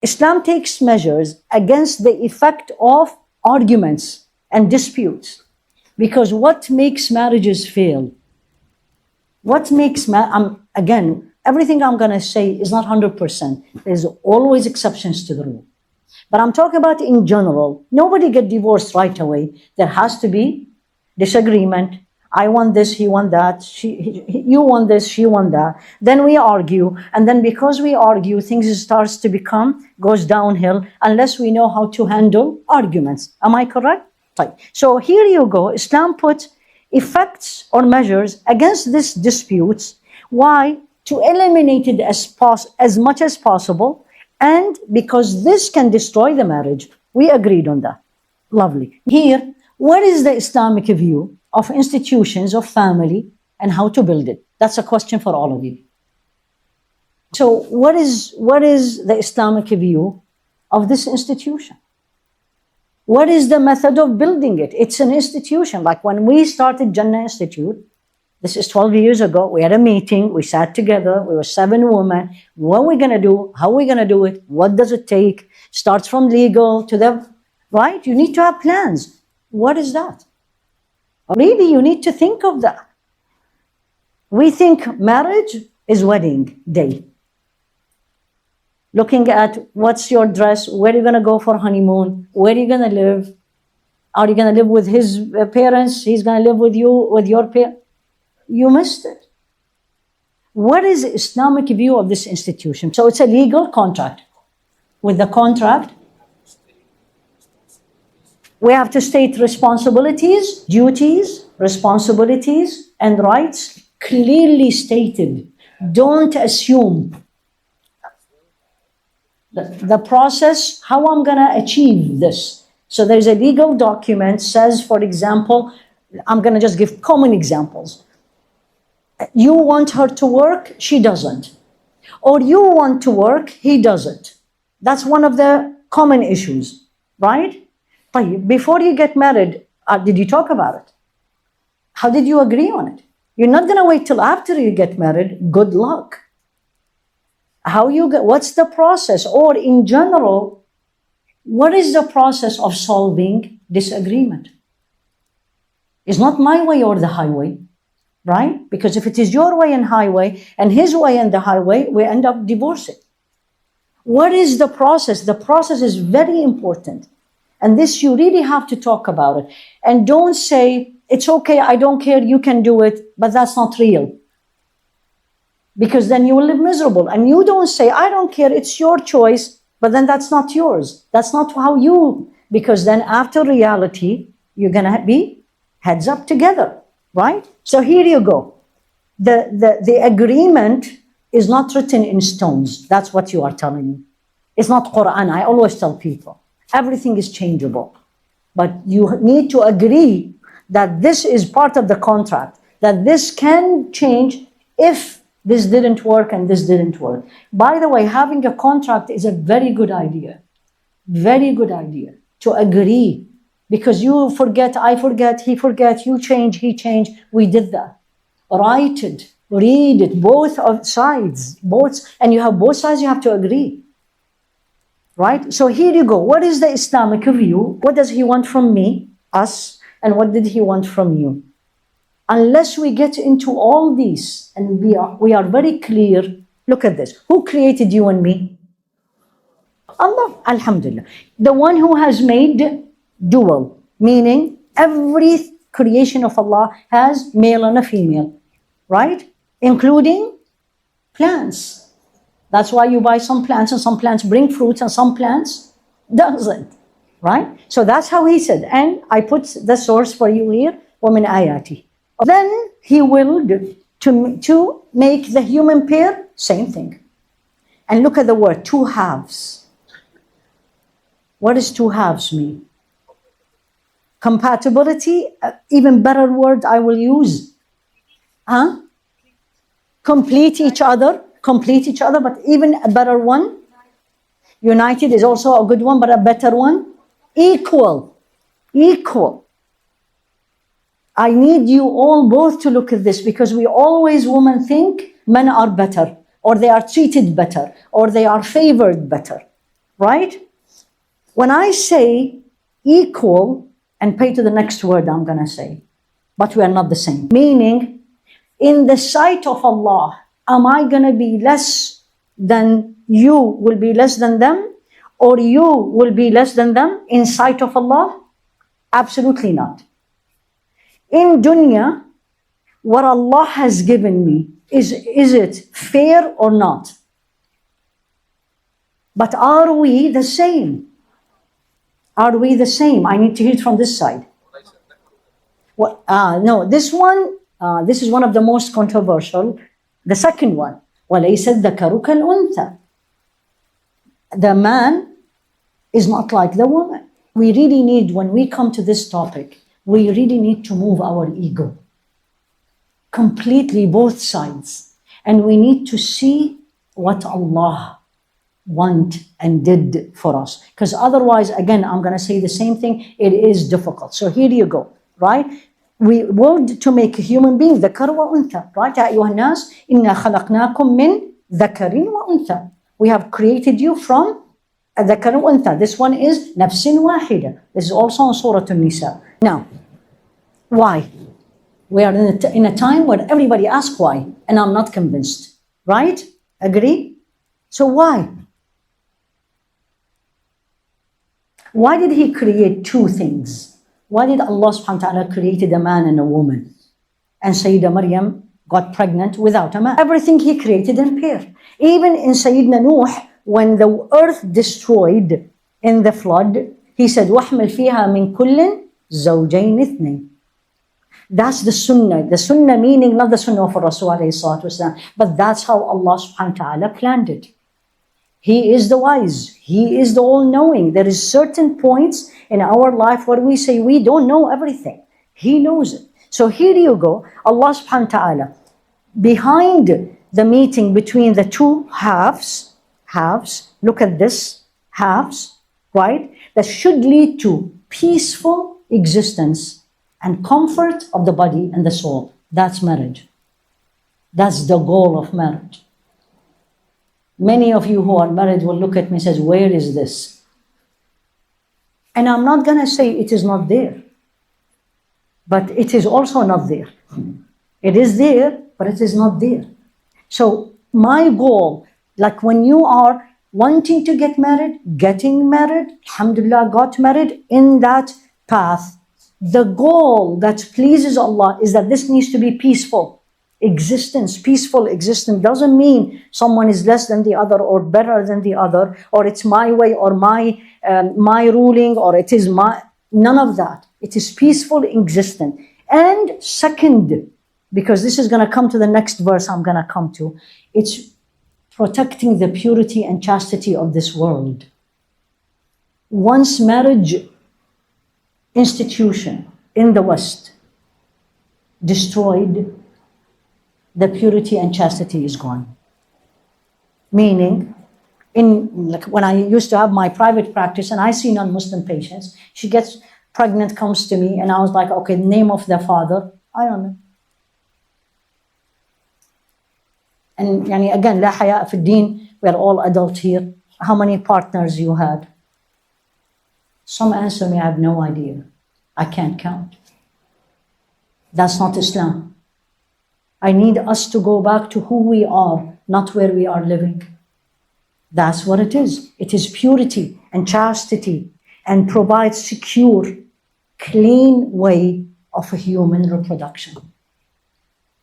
Islam takes measures against the effect of arguments and disputes. Because what makes marriages fail? What makes, again, everything I'm going to say is not 100%. There's always exceptions to the rule. But I'm talking about in general. Nobody gets divorced right away. There has to be disagreement. I want this, he want that. You want this, she want that. Then we argue. And then because we argue, things starts to goes downhill unless we know how to handle arguments. Am I correct? Right. So here you go. Islam puts effects or measures against these disputes. Why? To eliminate it as much as possible. And because this can destroy the marriage. We agreed on that. Lovely. Here, what is the Islamic view of institutions of family and how to build it? That's a question for all of you. So what is the Islamic view of this institution? What is the method of building it? It's an institution. Like when we started Jannah Institute, this is 12 years ago, we had a meeting, we sat together, we were 7 women. What are we going to do? How are we going to do it? What does it take? Starts from legal to the, right? You need to have plans. What is that? Really, you need to think of that. We think marriage is wedding day. Looking at what's your dress, where are you going to go for honeymoon, where are you going to live? Are you going to live with his parents? He's going to live with you, with your parents? You missed it. What is the Islamic view of this institution? So it's a legal contract. With the contract, we have to state responsibilities, duties, responsibilities, and rights clearly stated. Don't assume the process, how I'm going to achieve this. So there's a legal document says, for example, I'm going to just give common examples. You want her to work, she doesn't. Or you want to work, he doesn't. That's one of the common issues, right? But before you get married, did you talk about it? How did you agree on it? You're not going to wait till after you get married. Good luck. What's the process? Or in general, what is the process of solving disagreement? It's not my way or the highway, right? Because if it is your way and highway and his way and the highway, we end up divorcing. What is the process? The process is very important. And this, you really have to talk about it. And don't say, it's okay, I don't care, you can do it, but that's not real. Because then you will live miserable. And you don't say, I don't care, it's your choice, but then that's not yours. That's not how you, because then after reality, you're going to be heads up together, right? So here you go. The agreement is not written in stones. That's what you are telling me. It's not Qur'an. I always tell people, everything is changeable. But you need to agree that this is part of the contract, that this can change if this didn't work and this didn't work. By the way, having a contract is a very good idea. Very good idea to agree. Because you forget, I forget, he forget, you change, he change. We did that. Write it, read it, both sides, and you have both sides, you have to agree. Right? So here you go. What is the Islamic view? What does he want from me, us, and what did he want from you? Unless we get into all these and we are very clear, look at this. Who created you and me? Allah, Alhamdulillah. The one who has made dual, meaning every creation of Allah has male and a female, right? Including plants. That's why you buy some plants and some plants bring fruits and some plants doesn't, right? So that's how he said. And I put the source for you here, وَمِنْ آيَاتِهِ. Then he willed to make the human pair, same thing. And look at the word, 2 halves. What does 2 halves mean? Compatibility, even better word I will use. Complete each other, but even a better one. United is also a good one, but a better one. Equal. I need you all both to look at this because we always, women, think men are better or they are treated better or they are favored better, right? When I say equal, and pay to the next word I'm going to say, but we are not the same. Meaning, in the sight of Allah, am I going to be less than you will be less than them? Or you will be less than them in sight of Allah? Absolutely not. In dunya, what Allah has given me, is it fair or not? But are we the same? Are we the same? I need to hear it from this side. Well, no, this one, this is one of the most controversial. The second one, وَلَيْسَ الذَّكَرُ كَالْأُنْثَى. The man is not like the woman. We really need, when we come to this topic, we really need to move our ego. Completely, both sides. And we need to see what Allah want and did for us. Because otherwise, again, I'm going to say the same thing, it is difficult. So here you go, right? We willed to make a human being, ذكر وأنثى, right? يا أيها الناس إنا خلقناكم من ذكر وأنثى. We have created you from a ذكر وأنثى. This one is نفس واحدة. This is also in Surah An-Nisa. Now, why? We are in a time where everybody asks why, and I'm not convinced, right? Agree? So why? Why did He create two things? Why did Allah subhanahu wa ta'ala created a man and a woman? And Sayyidina Maryam got pregnant without a man. Everything He created in pair. Even in Sayyidina Nuh, when the earth destroyed in the flood, He said, وَحْمِلْ فِيهَا مِنْ كُلٍّ زَوْجَيْنِ اثْنَيْنِ. That's the sunnah. The sunnah meaning not the sunnah of Rasul alayhi salatu wasalam, but that's how Allah subhanahu wa ta'ala planned it. He is the wise. He is the all-knowing. There is certain points in our life where we say we don't know everything. He knows it. So here you go. Allah subhanahu wa ta'ala, behind the meeting between the two halves, look at this, halves, right? That should lead to peaceful existence and comfort of the body and the soul. That's marriage. That's the goal of marriage. Many of you who are married will look at me and say, where is this? And I'm not going to say it is not there. But it is also not there. It is there, but it is not there. So my goal, like when you are wanting to get married, getting married, alhamdulillah, got married in that path, the goal that pleases Allah is that this needs to be peaceful. Existence, peaceful existence doesn't mean someone is less than the other or better than the other, or it's my way or my ruling, or it is my, none of that. It is peaceful existence. And second, because this is going to come to the next verse I'm going to come to, it's protecting the purity and chastity of this world. Once marriage institution in the West destroyed, the purity and chastity is gone. Meaning, like when I used to have my private practice and I see non-Muslim patients, she gets pregnant, comes to me, and I was like, okay, name of the father, I don't know. And again, لا حياء في الدين, we are all adults here. How many partners you had? Some answer me, I have no idea. I can't count. That's not Islam. I need us to go back to who we are, not where we are living. That's what it is. It is purity and chastity and provides secure, clean way of a human reproduction.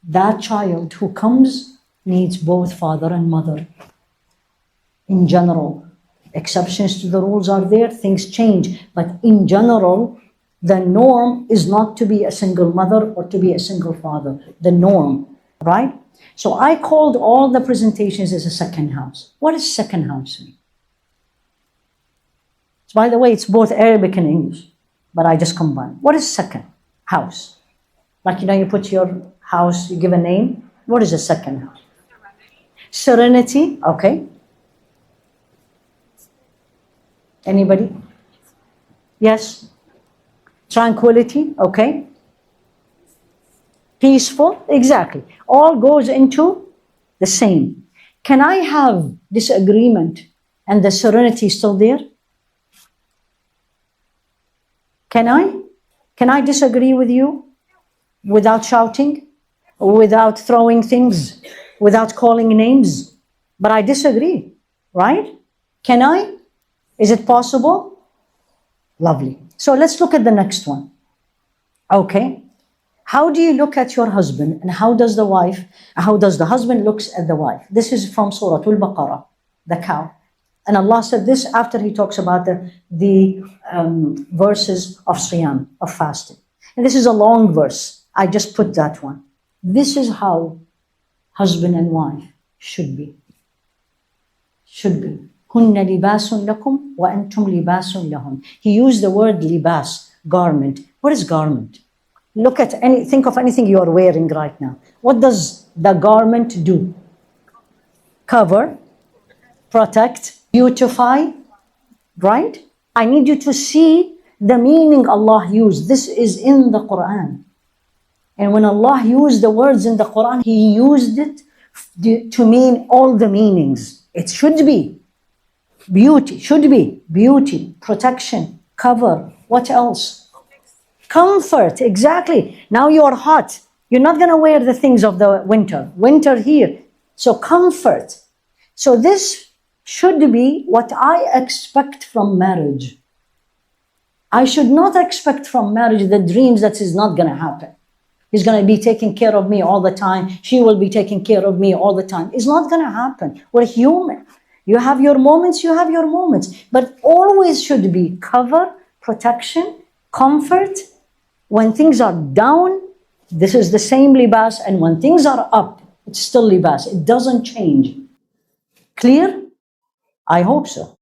That child who comes needs both father and mother. In general, exceptions to the rules are there, things change. But in general, the norm is not to be a single mother or to be a single father. The norm, right? So I called all the presentations as a second house. What does second house mean? So by the way, it's both Arabic and English, but I just combine. What is second house? Like, you put your house, you give a name. What is a second house? Serenity, okay. Anybody? Yes? Tranquility, okay. Peaceful, exactly. All goes into the same. Can I have disagreement and the serenity is still there? Can I disagree with you without shouting, without throwing things, without calling names? But I disagree, right? Can I? Is it possible? Lovely. So let's look at the next one. Okay. How do you look at your husband, and how does the husband looks at the wife? This is from Surah Al-Baqarah, the cow. And Allah said this after He talks about the verses of Siyam, of fasting. And this is a long verse. I just put that one. This is how husband and wife should be. Should be. هُنَّ لِبَاسٌ لَكُمْ وَأَنْتُمْ لِبَاسٌ لَهُمْ. He used the word libas, garment. What is garment? Think of anything you are wearing right now. What does the garment do? Cover, protect, beautify, right? I need you to see the meaning Allah used. This is in the Qur'an. And when Allah used the words in the Qur'an, He used it to mean all the meanings. It should be beauty, protection, cover. What else? Comfort, exactly. Now you are hot. You're not going to wear the things of the winter. Winter here. So comfort. So this should be what I expect from marriage. I should not expect from marriage the dreams that is not going to happen. He's going to be taking care of me all the time. She will be taking care of me all the time. It's not going to happen. We're human. You have your moments, But always should be cover, protection, comfort. When things are down, this is the same libas. And when things are up, it's still libas. It doesn't change. Clear? I hope so.